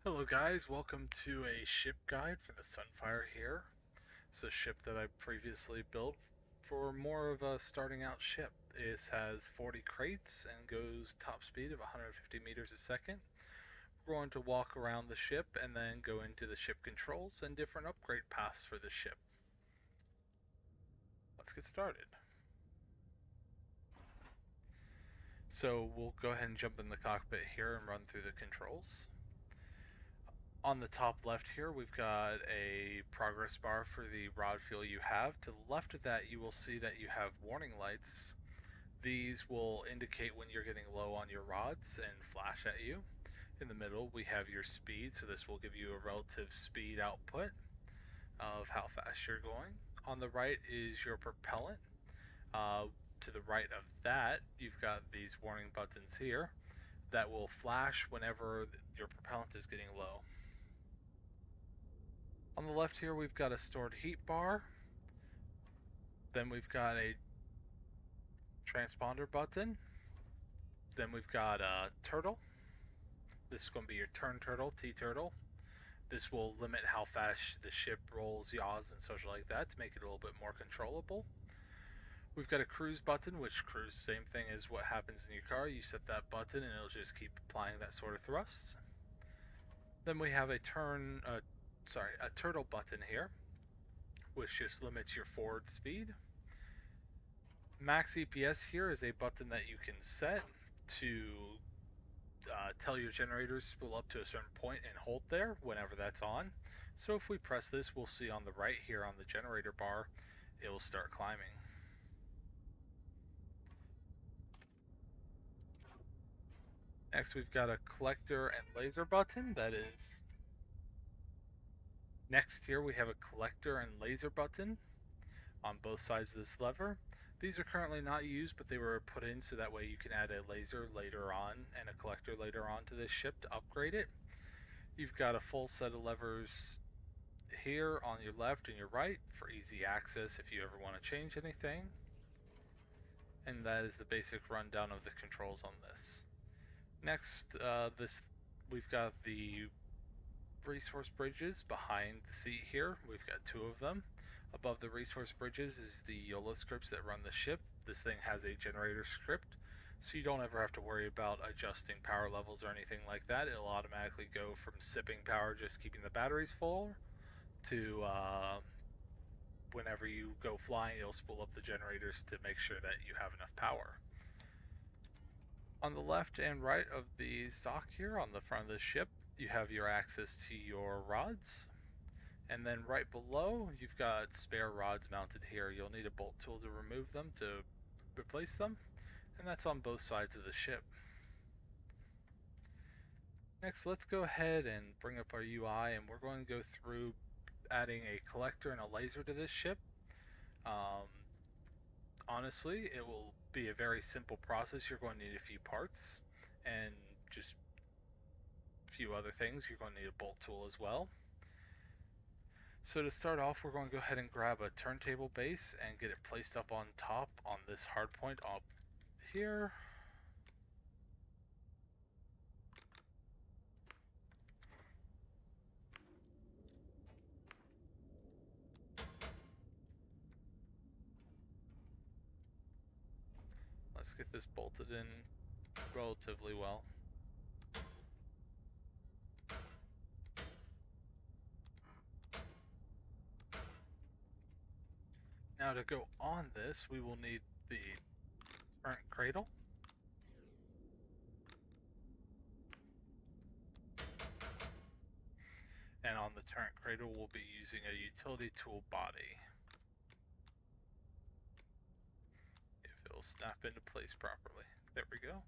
Hello guys, welcome to a ship guide for the SunFire here. It's a ship that I previously built for more of a starting out ship. It has 40 crates and goes top speed of 150 meters a second. We're going to walk around the ship and then go into the ship controls and different upgrade paths for the ship. Let's get started. So we'll go ahead and jump in the cockpit here and run through the controls. On the top left here, we've got a progress bar for the rod fuel you have. To the left of that, you will see that you have warning lights. These will indicate when you're getting low on your rods and flash at you. In the middle, we have your speed, so this will give you a relative speed output of how fast you're going. On the right is your propellant. To the right of that, you've got these warning buttons here that will flash whenever your propellant is getting low. On the left here, we've got a stored heat bar. Then we've got a transponder button. Then we've got a turtle. This is going to be your turn turtle, T-turtle. This will limit how fast the ship rolls, yaws, and such like that to make it a little bit more controllable. We've got a cruise button, which cruise, same thing as what happens in your car. You set that button and it'll just keep applying that sort of thrust. Then we have a turtle button here, which just limits your forward speed. Max EPS here is a button that you can set to tell your generators spool up to a certain point and hold there whenever that's on. So if we press this, we'll see on the right here on the generator bar, it will start climbing. Next, we've got a collector and laser button. Next here, we have a collector and laser button on both sides of this lever. These are currently not used, but they were put in so that way you can add a laser later on and a collector later on to this ship to upgrade it. You've got a full set of levers here on your left and your right for easy access if you ever want to change anything. And that is the basic rundown of the controls on this. Next, we've got the resource bridges behind the seat here. We've got two of them. Above the resource bridges is the YOLO scripts that run the ship. This thing has a generator script, so you don't ever have to worry about adjusting power levels or anything like that. It'll automatically go from sipping power, just keeping the batteries full, to whenever you go flying, it'll spool up the generators to make sure that you have enough power. On the left and right of the stock here on the front of the ship, you have your access to your rods. And then right below, you've got spare rods mounted here. You'll need a bolt tool to remove them to replace them. And that's on both sides of the ship. Next, let's go ahead and bring up our UI, and we're going to go through adding a collector and a laser to this ship. Honestly, it will be a very simple process. You're going to need a few parts and just a few other things. You're going to need a bolt tool as well. So to start off, we're going to go ahead and grab a turntable base and get it placed up on top on this hard point up here. Let's get this bolted in relatively well. Now to go on this, we will need the turret cradle. And on the turret cradle, we'll be using a utility tool body. If it'll snap into place properly. There we go.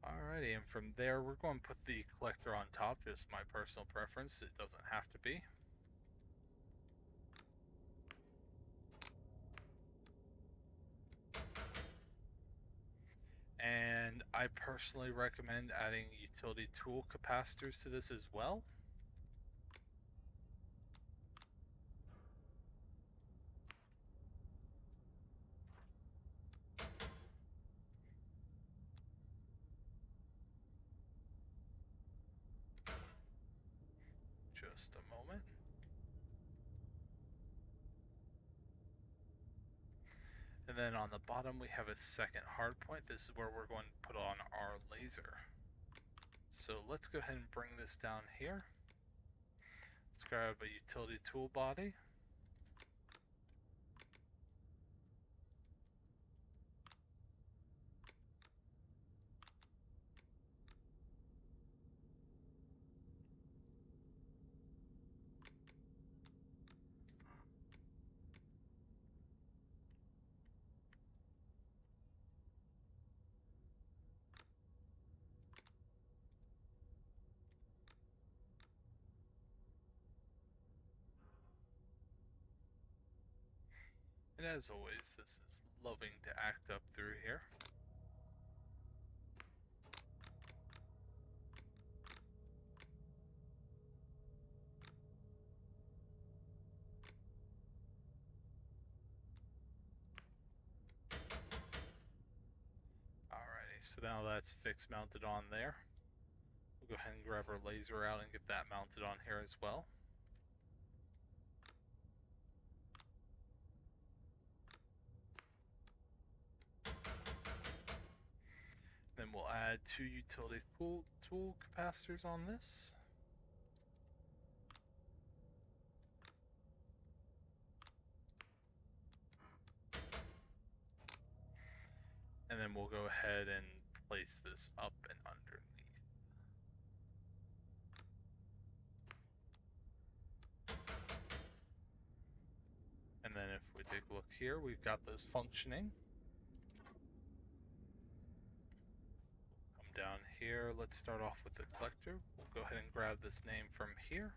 Alrighty, and from there we're going to put the collector on top, just my personal preference, it doesn't have to be. And I personally recommend adding utility tool capacitors to this as well. just a moment. And then on the bottom we have a second hard point. This is where we're going to put on our laser. So let's go ahead and bring this down here. Let's grab a utility tool body. And as always, this is loving to act up through here. Alrighty, so now that's fixed mounted on there. We'll go ahead and grab our laser out and get that mounted on here as well. Then we'll add 2 utility tool capacitors on this. And then we'll go ahead and place this up and underneath. And then if we take a look here, we've got this functioning. Come down here, let's start off with the collector. We'll go ahead and grab this name from here.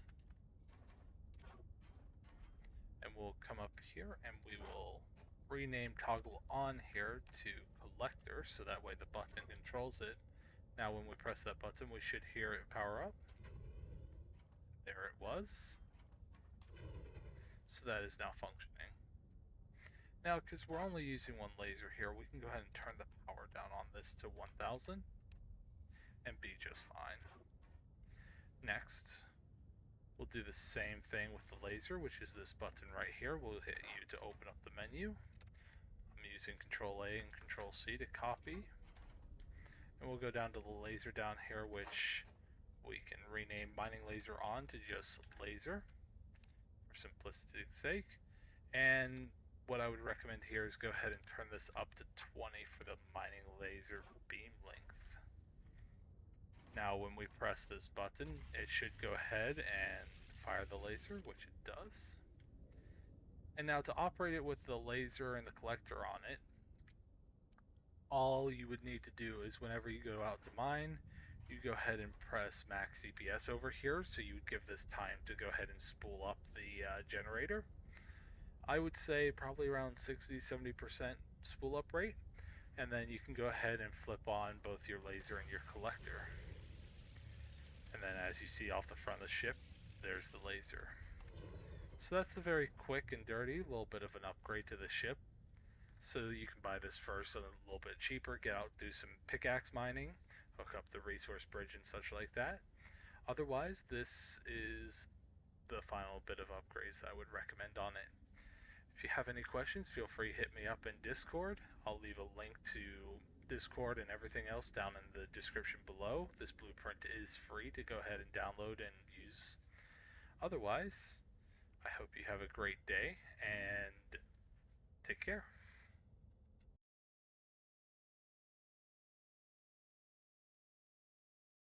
And we'll come up here and we will rename toggle on here to collector, so that way the button controls it. Now when we press that button, we should hear it power up. There it was. So that is now functioning. Now, because we're only using one laser here, we can go ahead and turn the power down on this to 1000 and be just fine. Next, we'll do the same thing with the laser, which is this button right here. We'll hit U to open up the menu. I'm using Control A and Control C to copy. And we'll go down to the laser down here, which we can rename mining laser on to just laser for simplicity's sake. And what I would recommend here is go ahead and turn this up to 20 for the mining laser beam length. Now when we press this button, it should go ahead and fire the laser, which it does. And now to operate it with the laser and the collector on it, all you would need to do is whenever you go out to mine, you go ahead and press max CPS over here, so you would give this time to go ahead and spool up the generator. I would say probably around 60-70% spool up rate, and then you can go ahead and flip on both your laser and your collector. And then as you see off the front of the ship, there's the laser. So that's the very quick and dirty little bit of an upgrade to the ship. So you can buy this first a little bit cheaper, get out, do some pickaxe mining, hook up the resource bridge and such like that. Otherwise, this is the final bit of upgrades that I would recommend on it. If you have any questions, feel free to hit me up in Discord. I'll leave a link to Discord and everything else down in the description below. This blueprint is free to go ahead and download and use. Otherwise, I hope you have a great day and take care.